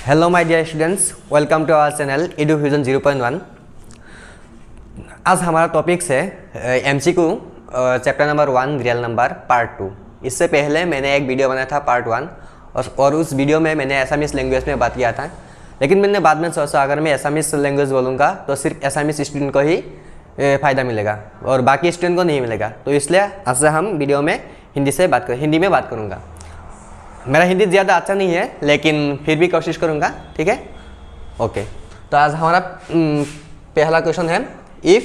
Hello my dear students, welcome to our channel EduFusion 0.1। आज हमारा topics है MCQ chapter number 1 real number part 2। इससे पहले मैंने एक वीडियो बनाया था पार्ट 1 और उस वीडियो में मैंने एसामीस लैंग्वेज में बात किया था, लेकिन मैंने बाद में सोचा अगर मैं एसामीस लैंग्वेज बोलूँगा तो सिर्फ एसामीस स्टूडेंट को ही फ़ायदा मिलेगा और बाकी स्टूडेंट को नहीं मिलेगा। तो इसलिए आज से हम वीडियो में हिंदी में बात करूँगा। मेरा हिंदी ज़्यादा अच्छा नहीं है लेकिन फिर भी कोशिश करूँगा, ठीक है। ओके, तो आज हमारा पहला क्वेश्चन है, if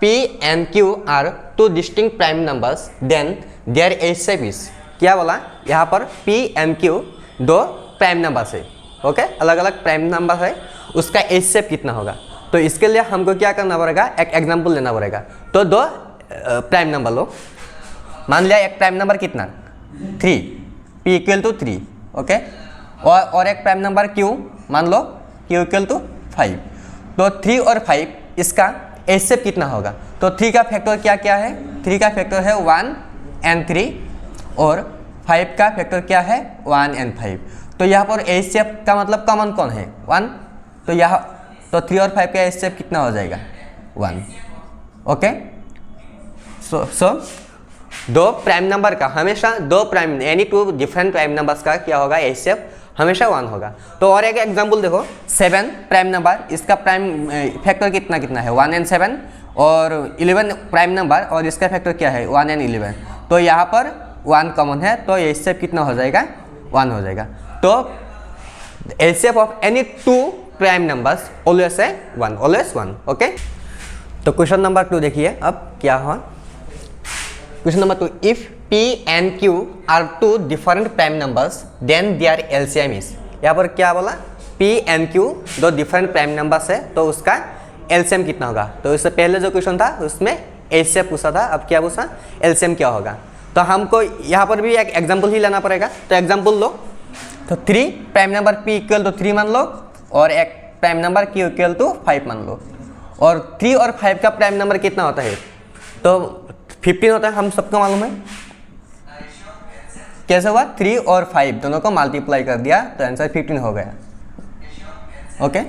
P and Q are two distinct prime numbers then their HCF is. क्या बोला यहाँ पर? P and Q दो प्राइम नंबर्स है, ओके, अलग अलग प्राइम नंबर है, उसका HCF कितना होगा? तो इसके लिए हमको क्या करना पड़ेगा, एक एग्जाम्पल लेना पड़ेगा। तो दो प्राइम नंबर लो, मान लिया एक प्राइम नंबर कितना 3, P इक्वल टू 3, ओके, और एक प्राइम नंबर Q मान लो Q इक्वल टू 5। तो 3 और 5 इसका HCF कितना होगा? तो 3 का फैक्टर क्या क्या है? 3 का फैक्टर है 1 and 3 और 5 का फैक्टर क्या है 1 and 5। तो यहाँ पर HCF का मतलब कॉमन कौन है 1, तो यहाँ तो 3 और 5 का HCF कितना हो जाएगा 1, ओके। सो दो प्राइम नंबर का हमेशा दो प्राइम यानी टू डिफरेंट प्राइम नंबर्स का क्या होगा HCF हमेशा 1 होगा। तो और एक एग्जांपल देखो, 7 प्राइम नंबर, इसका प्राइम फैक्टर कितना कितना है 1 and 7, और 11 प्राइम नंबर और इसका फैक्टर क्या है 1 and 11। तो यहाँ पर 1 कॉमन है तो HCF कितना हो जाएगा 1 हो जाएगा। तो HCF of any two prime numbers always है 1, ऑलवेज 1, ओके। तो क्वेश्चन नंबर 2 देखिए अब क्या हुआ। Question number 2, if P and Q are two different prime numbers then their LCM is. यहाँ पर क्या बोला, P and Q दो डिफरेंट प्राइम नंबर्स है तो उसका LCM कितना होगा? तो इससे पहले जो क्वेश्चन था उसमें HCF पूछा था, अब क्या पूछा LCM क्या होगा? तो हमको यहाँ पर भी एक एग्जाम्पल ही लेना पड़ेगा। तो एग्जाम्पल लो, तो 3 prime number P equal to 3 मान लो और एक prime number Q equal to 5 मान लो। और 3 और 5 का प्राइम नंबर कितना होता है? तो 15 होता है, हम सबको मालूम है। कैसे हुआ? 3 और 5 दोनों को मल्टीप्लाई कर दिया तो आंसर 15 हो गया, ओके।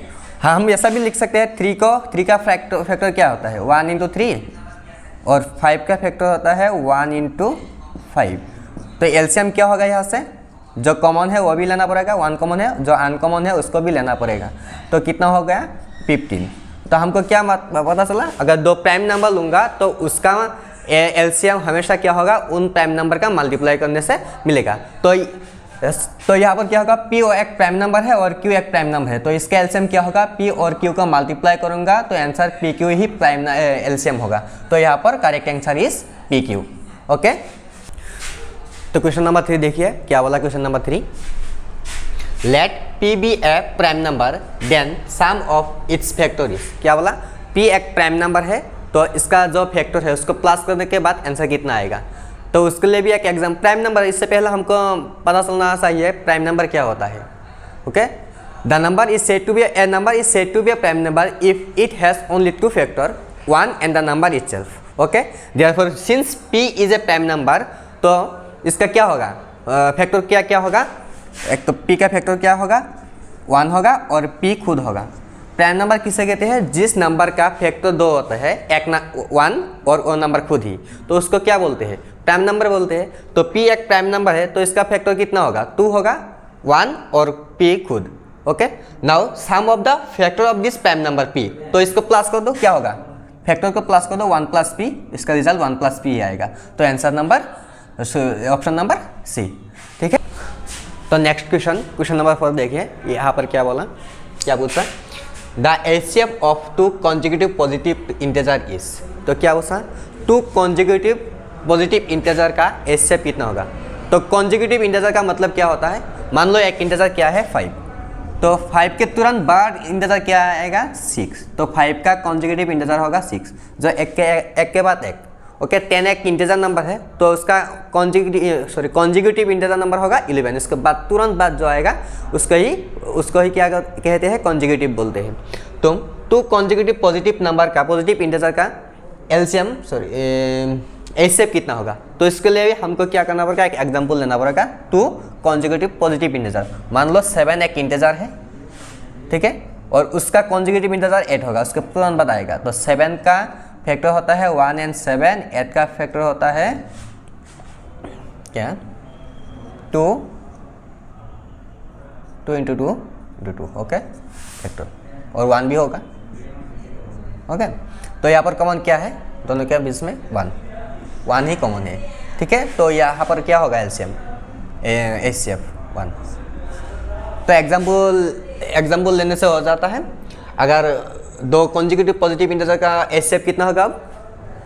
हाँ, हम ऐसा भी लिख सकते हैं 3 का फैक्टर क्या होता है 1 इंटू 3 और 5 का फैक्टर होता है 1 इंटू 5। तो एलसीएम क्या होगा? यहाँ से जो कॉमन है वो भी लेना पड़ेगा, 1 कॉमन है, जो अनकॉमन है उसको भी लेना पड़ेगा। तो कितना हो गया 15। तो हमको क्या पता चला, अगर दो प्राइम नंबर लूँगा तो उसका एलसीएम हमेशा क्या होगा उन प्राइम नंबर का मल्टीप्लाई करने से मिलेगा। तो यहाँ पर क्या होगा, P एक प्राइम नंबर है और Q एक प्राइम नंबर है, तो इसका एलसीएम क्या होगा, P और Q को मल्टीप्लाई करूंगा तो आंसर PQ ही प्राइम एलसीएम होगा। तो यहाँ पर correct answer is PQ, okay. तो क्वेश्चन नंबर 3 देखिए क्या बोला। Question number 3, let P be a prime number then sum of its factor is. क्या बोला? P एक प्राइम नंबर है तो इसका जो फैक्टर है उसको प्लस करने के बाद आंसर कितना आएगा? तो उसके लिए भी एक एग्जाम प्राइम नंबर, इससे पहले हमको पता चलना चाहिए प्राइम नंबर क्या होता है, okay. The number is said to be a number is said to be a prime number if it has only 2 factor 1 and the number itself, okay. Therefore since P is a prime number तो इसका क्या होगा factor क्या क्या होगा? एक तो P का फैक्टर क्या होगा 1 होगा और P खुद होगा। प्राइम नंबर किसे कहते हैं? जिस नंबर का फैक्टर 2 होता है, एक 1 और वो नंबर खुद ही, तो उसको क्या बोलते हैं? प्राइम नंबर बोलते हैं। तो P एक प्राइम नंबर है तो इसका फैक्टर कितना होगा 2 होगा, 1 और P खुद, okay. Now sum of the factor of this prime number P, तो इसको प्लस कर दो, क्या होगा फैक्टर को प्लस कर दो 1 प्लस P, इसका रिजल्ट 1 प्लस P ही आएगा। तो answer number option number C, ठीक है। तो नेक्स्ट क्वेश्चन नंबर 4 देखिए, यहाँ पर क्या बोला, क्या पूछा, the HCF of 2 consecutive positive integer is. तो क्या पूछा 2 कॉन्जिक्यूटिव पॉजिटिव इंटीजर का HCF कितना होगा? तो कॉन्जिक्यूटिव इंटीजर का मतलब क्या होता है, मान लो एक इंटीजर क्या है 5, तो 5 के तुरंत बाद इंटीजर क्या आएगा 6, तो 5 का कॉन्जिक्यूटिव इंटीजर होगा 6, जो एक के बाद एक, ओके। 10 एक इंटीजर नंबर है तो उसका कॉन्जिक्यूटिव इंटीजर नंबर होगा 11, इसके बाद तुरंत बाद जो आएगा उसको ही क्या कहते हैं कॉन्जिक्यूटिव बोलते हैं। तो 2 कॉन्जिक्यूटिव पॉजिटिव नंबर का पॉजिटिव इंटीजर का एलसीएम HCF कितना होगा? तो इसके लिए हमको क्या करना पड़ेगा, एक एग्जांपल लेना पड़ेगा 2 कॉन्जिक्यूटिव पॉजिटिव इंटीजर। मान लो 7 एक इंटीजर है ठीक है, और उसका कॉन्जुगेटिव इंटीजर 8 होगा, उसके तुरंत बाद आएगा। तो 7 का फैक्टर होता है 1 एंड 7, 8 का फैक्टर होता है क्या 2 इंटू 2 इंटू 2, ओके फैक्टर, और 1 भी होगा, ओके। तो यहाँ पर कॉमन क्या है दोनों के बीच में 1 ही कॉमन है, ठीक है। तो यहाँ पर क्या होगा एलसीएम एचसीएफ 1। तो एग्जाम्पल लेने से हो जाता है, अगर दो कॉन्जिक्यूटिव पॉजिटिव इंटीजर का एचसीएफ कितना होगा अब,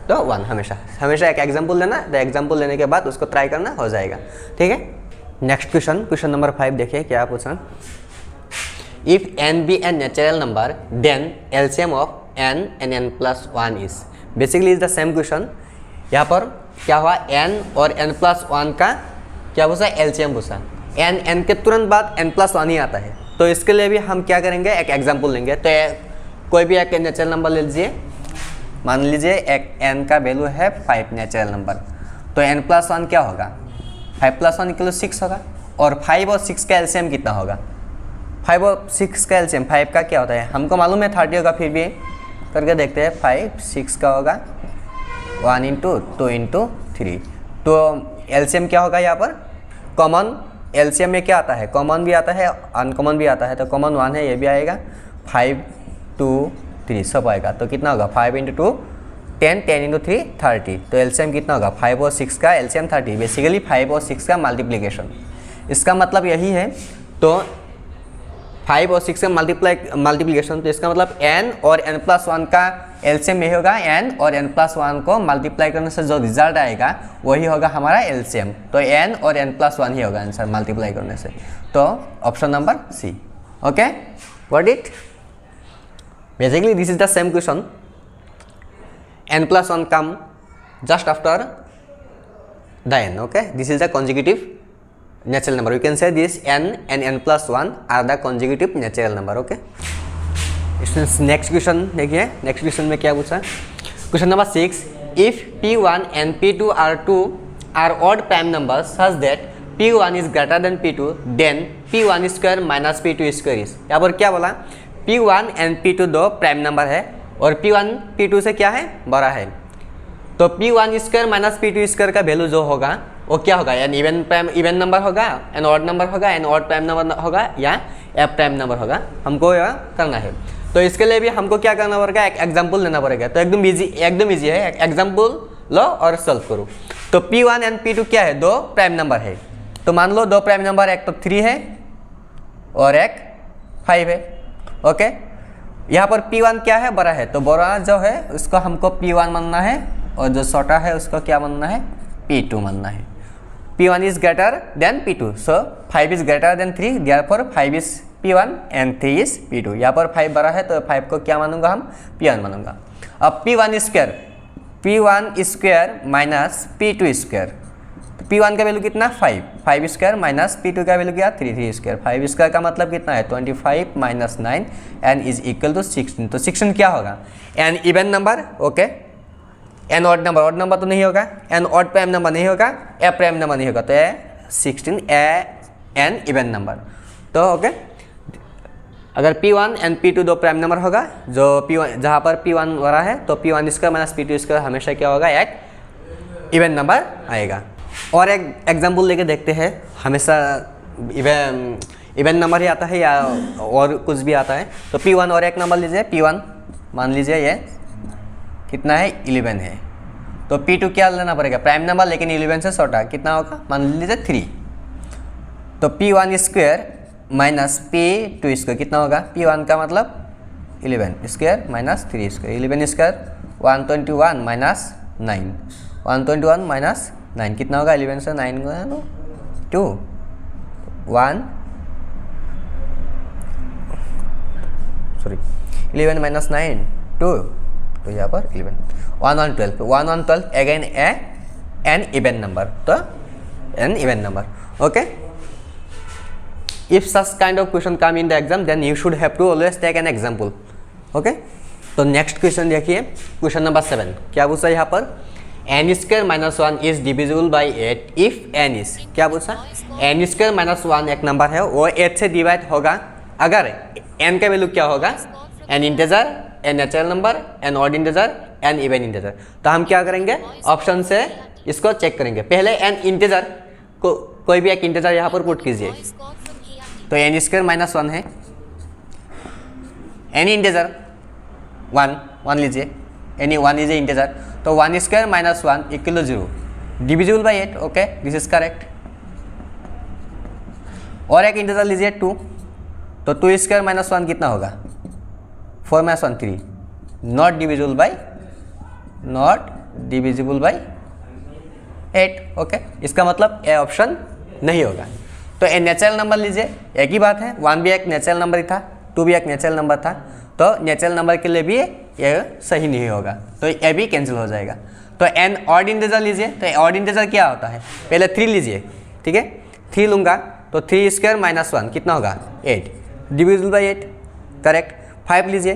तो 1 हमेशा एक एग्जाम्पल लेना, तो एग्जाम्पल लेने के बाद उसको ट्राई करना, हो जाएगा, ठीक है। नेक्स्ट क्वेश्चन नंबर 5 देखिए क्या पूछा। If n be a natural number then LCM of n and n plus 1 is, basically is the same question. यहाँ पर क्या हुआ, n और n plus 1 का क्या पूछा, एलसीएम पूछा। n के तुरंत बाद n plus 1 ही आता है, तो इसके लिए भी हम क्या करेंगे, एक एग्जाम्पल लेंगे। तो कोई भी एक नेचुरल नंबर ले लीजिए, मान लीजिए एक n का वैल्यू है 5 नेचुरल नंबर, तो n plus 1 क्या होगा, 5 plus 1 = 6 होगा। और 5 और 6 का एलसीएम कितना होगा, 5 और 6 का एलसीएम 5 का क्या होता है, हमको मालूम है 30 होगा, फिर भी करके देखते हैं। 5 6 का होगा 1 इंटू 2 इंटू 3, तो एलसीएम क्या होगा यहाँ पर, कॉमन एलसीएम में क्या आता है, कॉमन भी आता है अनकॉमन भी आता है, तो कॉमन 1 है, ये भी आएगा, 5 2 3 सब आएगा। तो कितना होगा, 5 इंटू 2 10, 10 इंटू 3 30, तो एलसीएम कितना होगा, 5 और 6 का एलसीएम 30, बेसिकली 5 और 6 का मल्टीप्लिकेशन, इसका मतलब यही है। तो 5 और 6 का मल्टीप्लिकेशन, तो इसका मतलब n और n plus 1 का एलसीएम यही होगा, n और n plus 1 को मल्टीप्लाई करने से जो रिजल्ट आएगा वही होगा हमारा एलसीएम, तो n और n plus 1 ही होगा आंसर मल्टीप्लाई करने से। तो option number C, okay got it. Basically this is the same question, n plus 1 come just after the n, okay, this is the consecutive natural number, you can say this n and n plus 1 are the consecutive natural number, okay। Next question देखिए, next question में क्या पूछा, question number 6, if p1 and p2 are odd prime numbers such that p1 is greater than p2 then p1 square minus p2 square is, यहाँ पर क्या बोला, p1 and p2 दो prime number है और p1 p2 से क्या है, बड़ा है, तो p1 square minus p2 square का वैल्यू जो होगा वो क्या होगा, एन इवन नंबर होगा, एन ऑड नंबर होगा, एन ऑड प्राइम नंबर होगा, या एफ प्राइम नंबर होगा, हमको यह करना है। तो इसके लिए भी हमको क्या करना पड़ेगा, एक एग्जाम्पल लेना पड़ेगा। तो एकदम इजी है, एक एग्जाम्पल लो और सॉल्व करो। तो p1 एंड p2 क्या है, दो प्राइम नंबर है, तो मान लो दो प्राइम नंबर, एक तो 3 है और एक 5 है, ओके। यहाँ पर p1 क्या है, बड़ा है, तो बड़ा जो है उसको हमको p1 मानना है, और जो छोटा है उसको क्या मानना है, p2 मानना है। p1 is greater than p2, so 5 is greater than 3, therefore 5 is p1 and 3 is p2। यहाँ पर 5 बड़ा है तो 5 को क्या मानूंगा हम, p1 मानूंगा। अब p1 square minus p2 square, p1 का वैल्यू कितना 5 स्क्वायर माइनस p2 का वैल्यू क्या 3 स्क्वायर, 5 स्क्वायर का मतलब कितना है 25 minus 9 and is equal to 16। तो 16 क्या होगा, an even number, okay, an odd number तो नहीं होगा, एन ऑड प्राइम नंबर नहीं होगा, ए प्राइम नंबर नहीं होगा, तो ए 16 एन इवन नंबर। तो ओके, अगर p1 एंड p2 दो प्राइम नंबर होगा, जो p1 जहाँ पर p1 बड़ा है तो p1 square minus p2 square हमेशा क्या होगा, एक इवन नंबर आएगा। और एक एग्जाम्पल लेके देखते हैं, हमेशा इवन नंबर ही आता है या और कुछ भी आता है। तो p1 और एक नंबर लीजिए, p1 मान लीजिए ये कितना है 11 है, तो p2 क्या लेना पड़ेगा, प्राइम नंबर लेकिन 11 से छोटा, कितना होगा, मान लीजिए 3। तो p1 square minus p2 square कितना होगा, p1 का मतलब 11 square minus 3 square, 11 square 121 minus 9, 121 minus 9 कितना होगा, 11 से 9 को 2 1 11 माइनस 9 2, तो यहाँ पर 11 1 12 अगेन एन इवन नंबर, तो an even number, okay. If such kind of question come in the exam then you should have to always take an example, okay. तो next question देखिए, क्वेश्चन नंबर 7 क्या पूछा यहाँ पर, n square minus 1 is divisible by 8 if n is, क्या पूछा, N square minus 1 एक number है वो 8 से डिवाइड होगा अगर n का वैल्यू क्या होगा, n integer, n natural number, n odd integer, n even integer, तो हम क्या करेंगे ऑप्शन से इसको चेक करेंगे। पहले n इंटीजर को कोई भी एक इंटीजर यहाँ पर पुट कीजिए, तो n स्क्वायर माइनस 1 है, n इंटीजर 1 लीजिए, एनी 1 इज ए इंटीजर, तो 1 square minus 1 equal 0, divisible by 8। Okay, this is correct. और एक इंटीजर लीजिए 2, तो 2 स्क्वायर माइनस 1 कितना होगा, 4 minus 1 3, not divisible by 8। Okay, इसका मतलब ए ऑप्शन नहीं होगा। तो ए नेचुरल नंबर लीजिए, एक ही बात है, 1 भी एक नेचुरल नंबर ही था, 2 भी एक नेचुरल नंबर था, तो नेचुरल नंबर के लिए भी ये सही नहीं होगा, तो ये भी कैंसिल हो जाएगा। तो n ऑड इंटीजर लीजिए, तो ऑड इंटीजर क्या होता है, पहले 3 लीजिए, ठीक है, 3 लूँगा तो 3 स्क्वायर माइनस 1 कितना होगा 8, डिविजिबल बाई 8, करेक्ट। 5 लीजिए,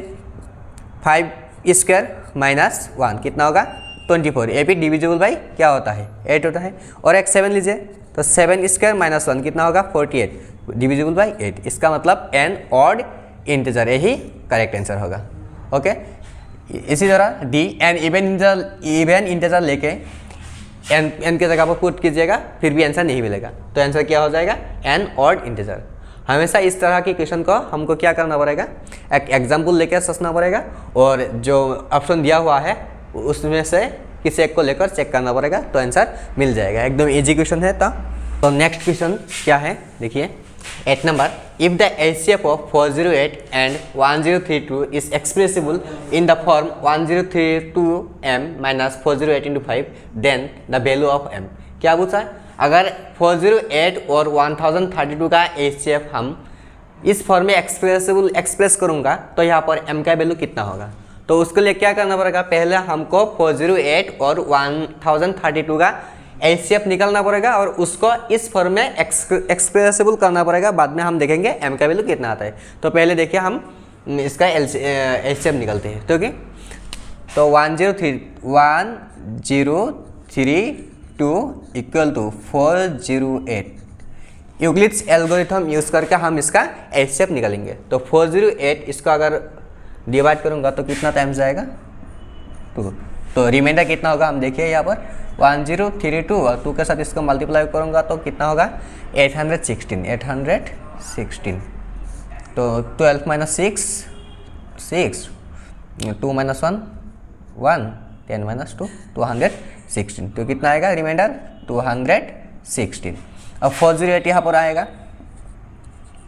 5 स्क्वायर माइनस 1 कितना होगा 24, ये भी डिविजिबल बाई क्या होता है 8 होता है। और एक 7 लीजिए, तो 7 स्क्वायर माइनस 1 कितना होगा 48, डिविजिबल बाई 8, इसका मतलब n ऑड इंटीजर यही करेक्ट आंसर होगा। ओके, इसी तरह डी एन इवन इंटीजर लेके n के जगह पर पुट कीजिएगा, फिर भी आंसर नहीं मिलेगा, तो आंसर क्या हो जाएगा n ऑड इंटीजर। हमेशा इस तरह के क्वेश्चन को हमको क्या करना पड़ेगा, एक एग्जाम्पल लेकर सोचना पड़ेगा, और जो ऑप्शन दिया हुआ है उसमें से किसी एक को लेकर चेक करना पड़ेगा, तो आंसर मिल जाएगा। एकदम इजी क्वेश्चन है। तो नेक्स्ट क्वेश्चन क्या है, देखिए 8 number, if the HCF of 408 and 1032 is expressible in the form 1032m minus 408 into 5, then the value of m। क्या पूछा है, अगर 408 और 1032 का HCF हम इस फॉर्म में एक्सप्रेस करूँगा तो यहाँ पर m का वैल्यू कितना होगा। तो उसके लिए क्या करना पड़ेगा, पहले हमको 408 और 1032 का HCF निकालना पड़ेगा और उसको इस फॉर्म में एक्सप्रेसिबल करना पड़ेगा, बाद में हम देखेंगे m का वैल्यू कितना आता है। तो पहले देखिए हम इसका HCF निकालते हैं, तो क्या, तो 1032 equal to 408, Euclid's algorithm use करके हम इसका HCF निकालेंगे। तो 408 इसको अगर डिवाइड करूँगा तो कितना टाइम्स जाएगा 2, तो रिमाइंडर कितना होगा, हम देखिए यहाँ पर 1032 और 2 के साथ इसको मल्टीप्लाई करूँगा तो कितना होगा 816। तो 12 माइनस 6, 2 माइनस 1, 10 माइनस 2, 216, तो कितना आएगा रिमाइंडर 216। अब 408 यहाँ पर आएगा,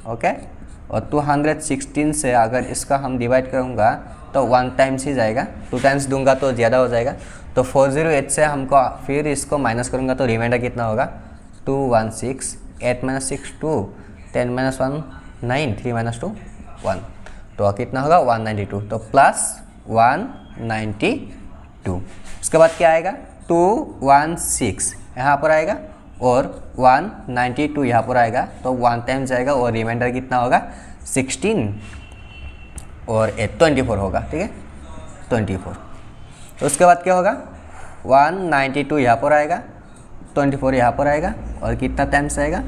ओके, और 216 से अगर इसका हम डिवाइड करूँगा तो 1 टाइम्स ही जाएगा, 2 टाइम्स दूंगा तो ज़्यादा हो जाएगा। तो 408 से हमको फिर इसको माइनस करूँगा तो रिमाइंडर कितना होगा 216, 8 माइनस 6 2, 10 माइनस 1 9, 3 माइनस 2 1, तो कितना होगा 192, तो प्लस 192। उसके बाद क्या आएगा 216 यहाँ पर आएगा और 192 यहाँ पर आएगा, तो 1 टाइम जाएगा और रिमाइंडर कितना होगा 16 और 8 24 होगा, ठीक है 24। तो उसके बाद क्या होगा 192 यहाँ पर आएगा, 24 यहाँ पर आएगा और कितना टाइम्स आएगा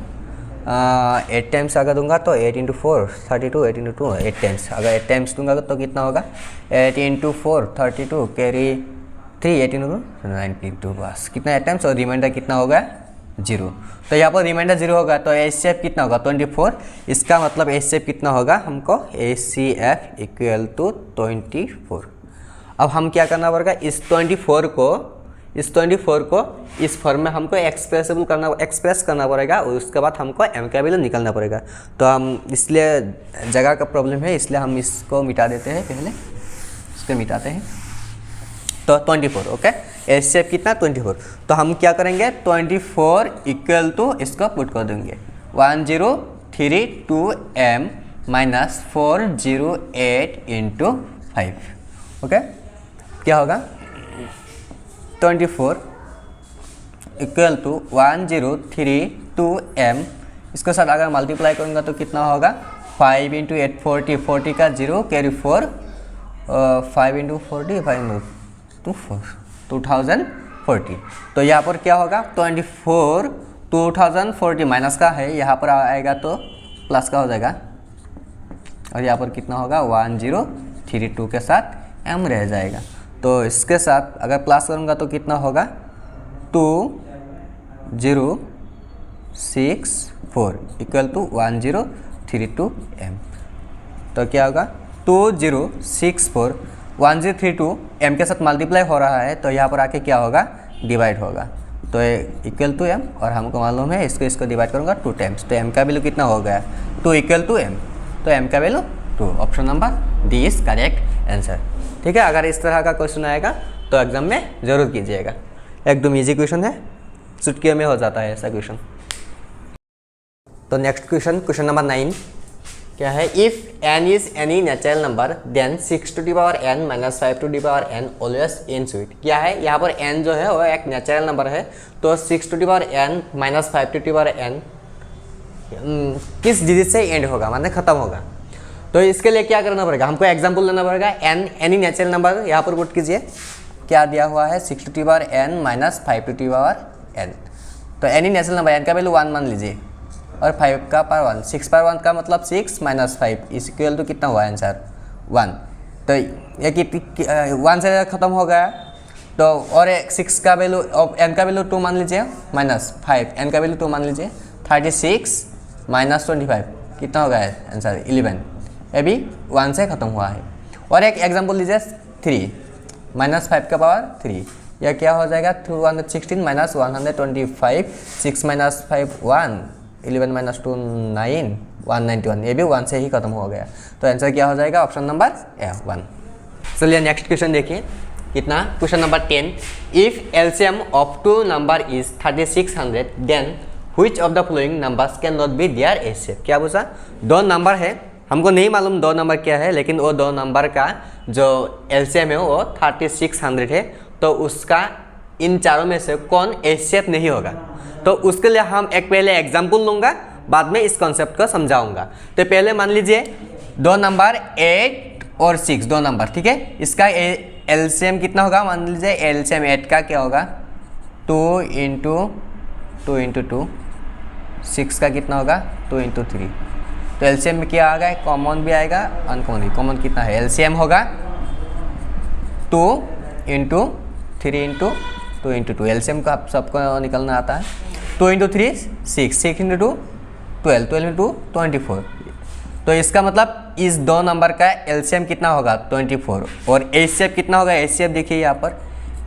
8 टाइम्स अगर दूंगा तो 8 इंटू 4 32, 8 इंटू 2 8 टाइम्स, अगर 8 टाइम्स दूंगा तो कितना होगा 8 इंटू 4 32 कैरी 3 8 इंटू 92, बस कितना 8 टाइम्स और रिमाइंडर कितना होगा 0। तो यहाँ पर रिमाइंडर 0 होगा तो HCF कितना होगा 24, इसका मतलब HCF कितना होगा हमको HCF इक्वल टू 24। अब हम क्या करना पड़ेगा, इस 24 को इस फॉर्म में हमको एक्सप्रेस करना पड़ेगा और उसके बाद हमको m का वैल्यू निकालना पड़ेगा। तो हम इसलिए जगह का प्रॉब्लम है, इसलिए हम इसको मिटा देते हैं, पहले इसको मिटाते हैं। तो 24, ओके, HCF कितना 24, तो हम क्या करेंगे 24 इक्वल टू इसको पुट कर देंगे 1032m माइनस 408 इंटू 5, ओके, क्या होगा 24 इक्वल टू 1032m, इसके साथ अगर मल्टीप्लाई करूँगा तो कितना होगा 5 इंटू 8 40 का 0 कैरी 4 5 इंटू 40 5 इंटू 2040। तो यहाँ पर क्या होगा 24 2040 माइनस का है, यहाँ पर आएगा तो प्लस का हो जाएगा और यहाँ पर कितना होगा 1032 के साथ m रह जाएगा। तो इसके साथ अगर प्लस करूँगा तो कितना होगा 2064 इक्वल टू 1032 m। तो क्या होगा 2064 1032 m के साथ मल्टीप्लाई हो रहा है, तो यहाँ पर आके क्या होगा डिवाइड होगा, तो इक्वल टू m, और हमको मालूम है इसको डिवाइड करूँगा 2 टाइम्स, तो m का वैल्यू कितना हो गया 2 इक्वल टू m, तो m का value 2। Option number D is correct answer. ठीक है, अगर इस तरह का क्वेश्चन आएगा तो एग्जाम में ज़रूर कीजिएगा, एकदम ईजी क्वेश्चन है, चुटकियों में हो जाता है ऐसा क्वेश्चन। तो नेक्स्ट क्वेश्चन नंबर 9 क्या है, if n is any natural number then 6 to the power n minus 5 to the power n always इन स्वीट। क्या है, यहाँ पर n जो है वो एक नेचुरल नंबर है, तो 6 to the power n minus 5 to the power n किस डिजिट से एंड होगा, माने खत्म होगा। तो इसके लिए क्या करना पड़ेगा, हमको एग्जाम्पल लेना पड़ेगा। n एनी नेचुरल नंबर यहाँ पर पुट कीजिए, क्या दिया हुआ है 6 to the power n minus 5 to the power n। तो एनी नेचुरल नंबर n का वैल्यू 1 मान लीजिए और 5 का पावर 1, 6 पावर 1 का मतलब 6 माइनस 5 इस इक्वल टू कितना हुआ आंसर 1। तो ये 1 से ख़त्म हो गया, तो और 6 का वैल्यू n का वैल्यू 2 मान लीजिए माइनस 5 n का वैल्यू 2 मान लीजिए, 36 माइनस 25 कितना हो गया आंसर 11। ये भी 1 से ख़त्म हुआ है। और एक एग्जाम्पल लीजिए 3 माइनस 5 का पावर 3, यह क्या हो जाएगा 216 माइनस 125, 6 माइनस 5 1, 11 माइनस 2 9, 191, ये भी 1 से ही खत्म हो गया। तो आंसर क्या हो जाएगा ऑप्शन नंबर ए 1। चलिए नेक्स्ट क्वेश्चन देखिए, कितना question number 10, if LCM of two number is 3600 then which of the following numbers can not be their HCF. क्या पूछा, दो नंबर है, हमको नहीं मालूम दो नंबर क्या है, लेकिन वो दो नंबर का जो एलसीएम है वो 3600 है, तो उसका इन चारों में से कौन एचसीएफ नहीं होगा। तो उसके लिए हम एक पहले एग्जाम्पल लूँगा, बाद में इस कॉन्सेप्ट को समझाऊंगा। तो पहले मान लीजिए दो नंबर 8 और 6 दो नंबर, ठीक है, इसका एलसीएम कितना होगा, मान लीजिए एलसीएम 8 का क्या होगा 2 इंटू 2, 6 का कितना होगा 2 इंटू 3। तो एलसीएम में क्या आएगा, कॉमन भी आएगा अनकॉमन भी। कॉमन कितना है, एलसीएम होगा 2 इंटू 3 इंटू 2 इंटू 2, एलसीएम का सबको निकलना आता है। 2 इंटू 3 6, 6 इंटू 2 12, 12 इंटू 24। तो इसका मतलब इस दो नंबर का एलसीएम कितना होगा 24, और एचसीएफ कितना होगा, एचसीएफ देखिए यहाँ पर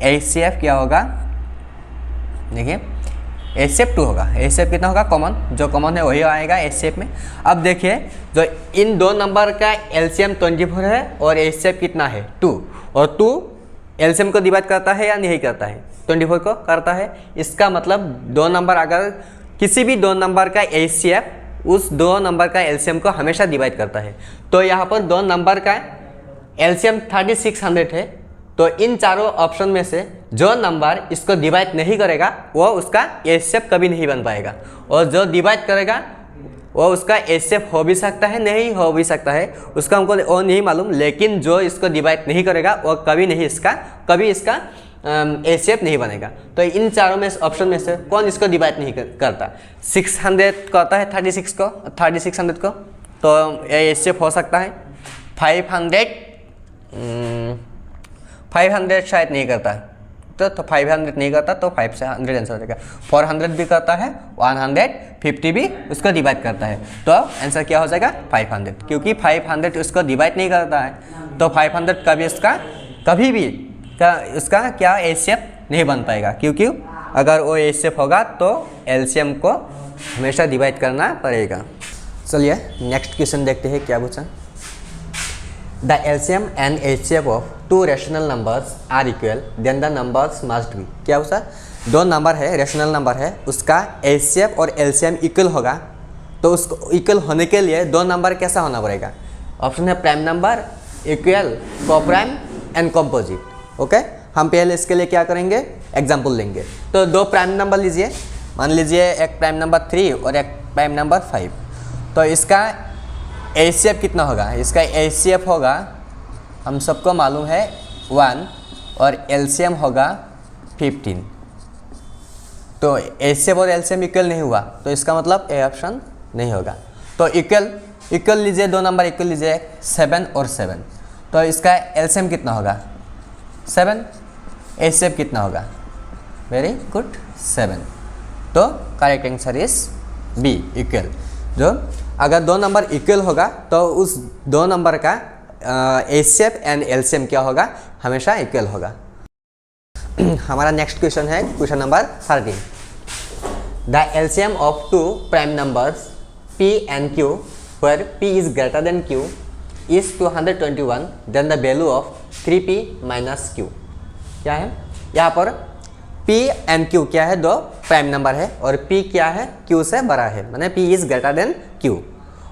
एचसीएफ क्या होगा, देखिए एचसीएफ 2 होगा। एचसीएफ कितना होगा, कॉमन, जो कॉमन है वही आएगा एचसीएफ में। अब देखिए जो इन दो नंबर का एलसीएम 24 है और एचसीएफ कितना है 2, और 2 एलसीएम को डिवाइड करता है या नहीं करता है, 24 को करता है। इसका मतलब दो नंबर, अगर किसी भी दो नंबर का एचसीएफ उस दो नंबर का एलसीएम को हमेशा डिवाइड करता है। तो यहाँ पर दो नंबर का एलसीएम 3600 है, तो इन चारों ऑप्शन में से जो नंबर इसको डिवाइड नहीं करेगा वो उसका एचसीएफ कभी नहीं बन पाएगा, और जो डिवाइड करेगा वो उसका एचसीएफ हो भी सकता है, नहीं हो भी सकता है, उसका हमको वो नहीं मालूम। लेकिन जो इसको डिवाइड नहीं करेगा वो कभी इसका एचसीएफ नहीं बनेगा। तो इन चारों में ऑप्शन में से कौन इसको डिवाइड नहीं करता, 600 करता है 3600 को, तो एचसीएफ हो सकता है। 500 शायद नहीं करता, तो 500 नहीं करता, तो 5 से 100 आंसर हो जाएगा। 400 भी करता है, 150 भी उसको डिवाइड करता है, तो आंसर क्या हो जाएगा 500, क्योंकि 500 उसको डिवाइड नहीं करता है, तो 500 कभी भी उसका क्या एचसीएफ नहीं बन पाएगा, क्योंकि अगर वो एचसीएफ होगा तो एलसीएम को हमेशा डिवाइड करना पड़ेगा। चलिए नेक्स्ट क्वेश्चन देखते हैं क्या पूछा, the LCM and HCF of two rational numbers are equal then the numbers must be. क्या पूछा, दो नंबर है, रेशनल नंबर है, उसका एचसीएफ और एलसीएम इक्वल होगा, तो उसको इक्वल होने के लिए दो नंबर कैसा होना पड़ेगा। ऑप्शन है prime number, equal, coprime and composite. Okay, हम पहले इसके लिए क्या करेंगे, एग्जाम्पल लेंगे। तो दो प्राइम नंबर लीजिए, मान लीजिए एक प्राइम नंबर 3 और एक प्राइम नंबर 5। तो इसका एचसीएफ कितना होगा, इसका एचसीएफ होगा, हम सबको मालूम है 1, और एलसीएम होगा 15। तो एचसीएफ और एलसीएम इक्वल नहीं हुआ, तो इसका मतलब ए ऑप्शन नहीं होगा। तो इक्वल इक्वल लीजिए, दो नंबर इक्वल लीजिए 7 और 7, तो इसका एलसीएम कितना होगा 7, एचसीएफ कितना होगा, वेरी गुड 7, तो correct answer is B equal. जो अगर दो नंबर इक्वल होगा तो उस दो नंबर का एचसीएफ एंड एलसीएम क्या होगा, हमेशा इक्वल होगा। हमारा नेक्स्ट क्वेश्चन है question number 13। The LCM of two prime numbers p and q where p is greater than q is 221, then the value of 3p minus q क्या है, यहाँ पर p and q क्या है, दो प्राइम नंबर है और p क्या है, q से बड़ा है, माने p is greater than q,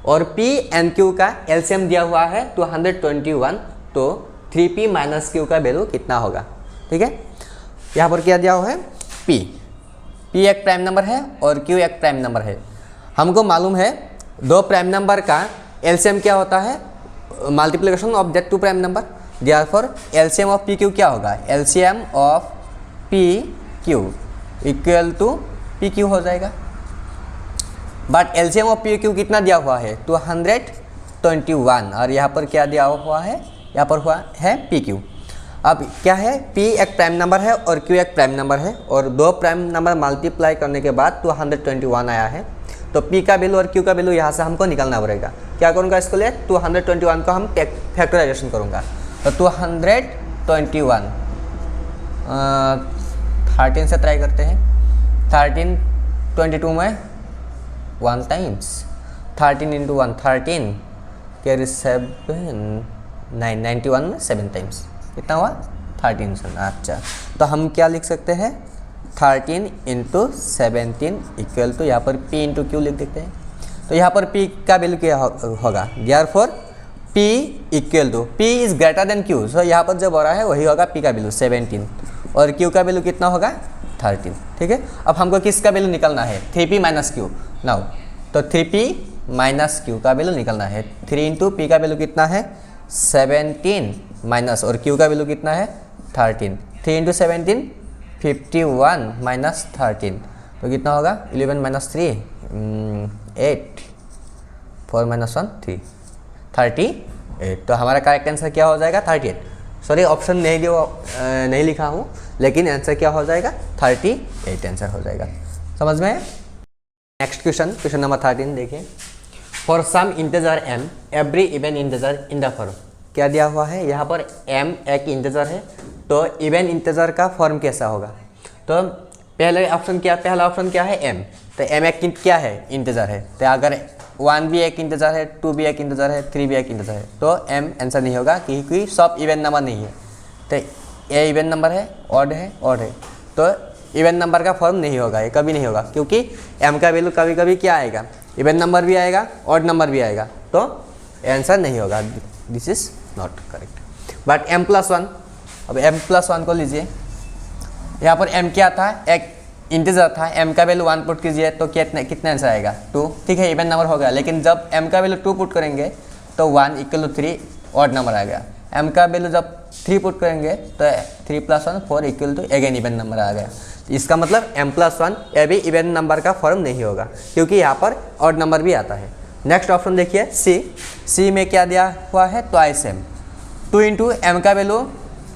और p and q का एलसीएम दिया हुआ है 221, तो 3p माइनस q का वैल्यू कितना होगा। ठीक है, यहाँ पर क्या दिया हुआ है, p एक प्राइम नंबर है और q एक प्राइम नंबर है। हमको मालूम है दो प्राइम नंबर का एलसीएम क्या होता है, multiplication of that two prime number, therefore LCM of P Q क्या होगा, LCM of P Q equal to P Q हो जाएगा। But LCM of P Q कितना दिया हुआ है 221, और यहाँ पर क्या दिया हुआ है, यहाँ पर हुआ है पी क्यू। अब क्या है, p एक प्राइम नंबर है और q एक प्राइम नंबर है, और दो प्राइम नंबर मल्टीप्लाई करने के बाद 221 आया है, तो p का वैल्यू और q का वैल्यू यहाँ से हमको निकालना पड़ेगा। क्या करूँगा इसके लिए, 221 को हम फैक्टराइजेशन करूँगा, तो 221 13 से ट्राई करते हैं, 13 22 में 1 टाइम्स, 13 इंटू 1 13 कैरी 7 9 91 में 7 टाइम्स कितना हुआ 13। अच्छा, तो हम क्या लिख सकते हैं 13 इंटू 17 इक्वल टू यहाँ पर p इंटू क्यू लिख देते हैं। तो यहाँ पर p का वैल्यू क्या होगा, therefore p equal to p is greater than q, so यहाँ पर जो बोला है वही होगा p का वैल्यू 17 और q का वैल्यू कितना होगा 13। ठीक है, अब हमको किसका वैल्यू निकालना है, 3p माइनस क्यू नाउ, तो 3p माइनस क्यू का वैल्यू निकालना है। 3 इंटू p का वैल्यू कितना है 17 माइनस और q का वैल्यू कितना है 13, 3 इंटू 17 51 माइनस 13, तो कितना होगा 11 माइनस 3 8 4 माइनस 1 3 38, तो हमारा करेक्ट आंसर क्या हो जाएगा 38। सॉरी ऑप्शन नहीं लिखा हूँ, लेकिन आंसर क्या हो जाएगा 38 आंसर हो जाएगा। समझ में? नेक्स्ट क्वेश्चन नंबर 13 देखिए। For some integer m every even integer in the form, क्या दिया हुआ है यहाँ पर m एक इंटीजर है, तो इवन इंटीजर का फॉर्म कैसा होगा। तो पहला ऑप्शन क्या है m, तो m एक क्या है इंटीजर है, तो अगर 1 भी एक इंटीजर है, 2 भी एक इंटीजर है, 3 भी एक इंटीजर है, तो m आंसर नहीं होगा क्योंकि सब इवन नंबर नहीं है। तो ये इवन नंबर है, ऑड है, तो इवन नंबर का फॉर्म नहीं होगा, ये कभी नहीं होगा, क्योंकि m का वैल्यू कभी कभी क्या आएगा, इवन नंबर भी आएगा, ऑड नंबर भी आएगा, तो आंसर नहीं होगा, this is not correct. But m+1, अब m+1 को लीजिए, यहाँ पर m क्या था, एक इंटीजर था, m का वैल्यू 1 पुट कीजिए तो कितना आंसर आएगा 2। ठीक है, इवन नंबर हो गया, लेकिन जब m का वैल्यू 2 पुट करेंगे तो 1 इक्वल टू 3 ऑड नंबर आ गया। m का वैल्यू जब 3 पुट करेंगे तो 3+1 4 equal to again even number आ गया। इसका मतलब m+1 ये भी इवन नंबर का फॉर्म नहीं होगा, क्योंकि यहाँ पर ऑड नंबर भी आता है। नेक्स्ट ऑप्शन देखिए सी में क्या दिया हुआ है, ट्वाइस m, 2 इंटू m का वैल्यू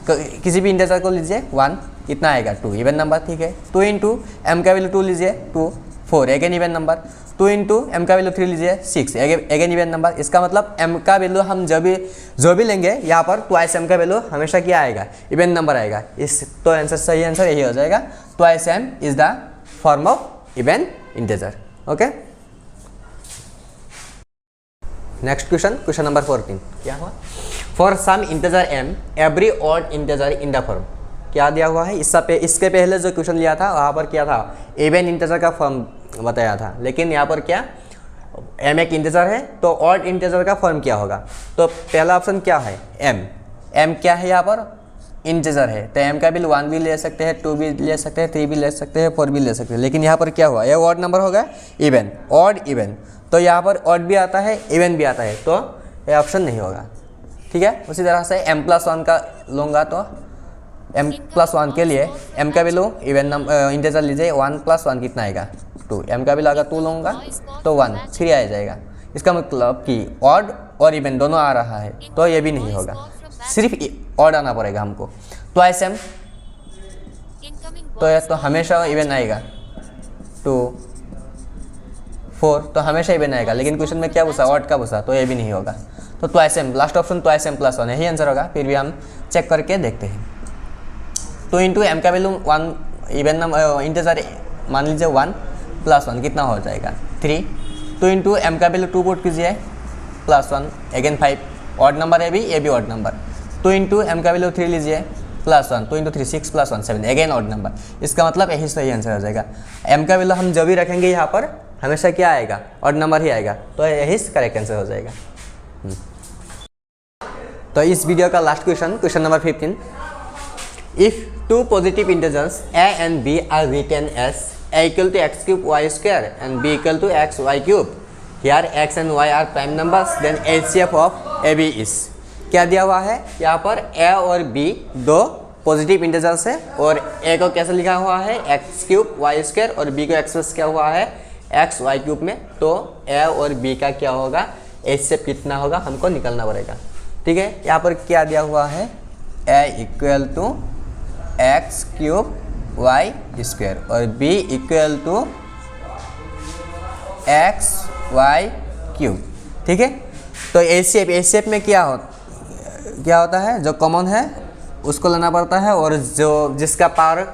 किसी भी इंटीजर को लीजिए 1, कितना आएगा 2 इवन नंबर। ठीक है, 2 इंटू m का वैल्यू 2 लीजिए 2 4 again even number, 2 into m का वैल्यू 3 लीजिए 6 अगेन इवन नंबर। इसका मतलब m का वैल्यू हम जो भी लेंगे यहाँ पर ट्वाइस m का वैल्यू हमेशा क्या आएगा, इवन नंबर आएगा। तो आंसर सही आंसर यही हो जाएगा, twice m is the form of even integer. Okay, next question number 14 क्या हुआ, for some integer m every odd integer in the form, क्या दिया हुआ है। इसके पहले जो क्वेश्चन लिया था वहाँ पर क्या था, इवन इंटीजर का फॉर्म बताया था, लेकिन यहाँ पर क्या m एक इंटीजर है तो ऑड इंटीजर का फॉर्म क्या होगा। तो पहला ऑप्शन क्या है m क्या है, यहाँ पर इंटीजर है, तो m का वैल्यू 1 भी ले सकते हैं, 2 भी ले सकते हैं, 3 भी ले सकते हैं, 4 भी ले सकते हैं, लेकिन यहाँ पर क्या हुआ, ये ऑड नंबर होगा, इवन ऑड इवन, तो यहाँ पर ऑड भी आता है इवन भी आता है, तो ये ऑप्शन नहीं होगा। ठीक है, उसी तरह से m+1 का लूँगा तो m+1 के लिए m का वैल्यू इवन नंबर इंटीजर लीजिए, 1 + 1 कितना आएगा 2, m का वैल्यू अगर 2 लूँगा तो 1 3 आ जाएगा, इसका मतलब कि ऑड और इवन दोनों आ रहा है, तो ये भी नहीं होगा, सिर्फ ऑड आना पड़ेगा हमको। ट्वाइस एम तो हमेशा इवन आएगा, 2 4 तो हमेशा इवन आएगा, लेकिन क्वेश्चन में क्या पूछा, ऑड का पूछा, तो ये भी नहीं होगा। तो twice M, last option twice M plus 1 यही आंसर होगा। फिर भी हम चेक करके देखते हैं। 2 इंटू एम का वैल्यू 1, इवन नंबर इंटीजर मान लीजिए 1 प्लस 1 कितना हो जाएगा 3। 2 इंटू एम का वैल्यू 2 पुट कीजिए प्लस 1 अगेन 5, ऑड नंबर है भी, ये भी ऑड नंबर। 2 इंटू एम का वैल्यू 3 लीजिए plus 1, 2 into 3 6 plus 1 7 again odd number. इसका मतलब यही सही आंसर हो जाएगा। एम का वैल्यू हम जब भी रखेंगे यहाँ पर हमेशा क्या आएगा, ऑड नंबर ही आएगा, तो यही करेक्ट आंसर हो जाएगा। तो इस वीडियो का last question number 15, if 2 positive integers a and b are written as a equal to x cube y square and b equal to x y cube, here x and y are prime numbers, then HCF of AB is। क्या दिया हुआ है यहाँ पर, a और b दो positive integers है, और a को कैसे लिखा हुआ है x क्यूब y स्क्वायर, और b को एक्सप्रेस किया हुआ है x y क्यूब में। तो a और b का क्या होगा, HCF कितना होगा हमको निकलना पड़ेगा। ठीक है, यहाँ पर क्या दिया हुआ है, a equal to x cube y square और b equal to x y cube. ठीक है, तो HCF में क्या होता है, जो कॉमन है उसको लेना पड़ता है, और जो जिसका पावर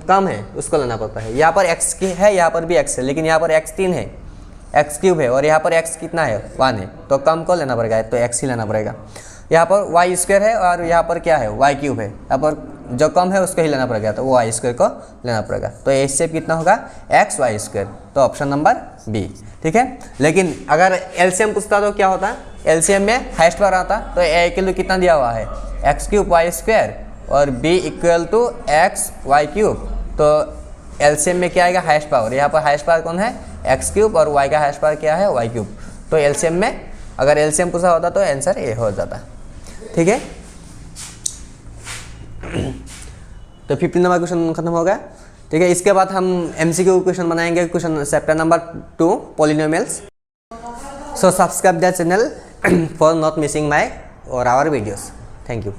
कम है उसको लेना पड़ता है। यहाँ पर x की है, यहाँ पर भी x है, लेकिन यहाँ पर x 3 है, x क्यूब है, और यहाँ पर x कितना है 1 है, तो कम को लेना पड़ेगा, तो x ही लेना पड़ेगा। यहाँ पर वाई स्क्वायर है और यहाँ पर क्या है वाई क्यूब है, यहाँ पर जो कम है उसको ही लेना पड़ेगा, तो वो वाई स्क्वायर को लेना पड़ेगा। तो HCF कितना होगा एक्स वाई स्क्वायर, तो ऑप्शन नंबर बी। ठीक है, लेकिन अगर एलसीएम पूछता तो क्या होता, एलसीएम में हाइस्ट पावर आता, तो ए के लिए कितना दिया हुआ है एक्स क्यूब वाई स्क्वायर और b equal to x y cube. तो एलसीएम में क्या आएगा हाइस्ट पावर, यहाँ पर हाइस्ट पावर कौन है एक्स क्यूब, और वाई का हाइस्ट पावर क्या है वाई क्यूब। तो एलसीएम में अगर एलसीएम पूछा होता तो आंसर ए हो जाता। ठीक है, तो 15 नंबर क्वेश्चन खत्म हो गया। ठीक है, इसके बाद हम MCQ क्वेश्चन बनाएंगे, question chapter number 2 polynomials. So subscribe the channel for not missing my और आवर वीडियोस। Thank you.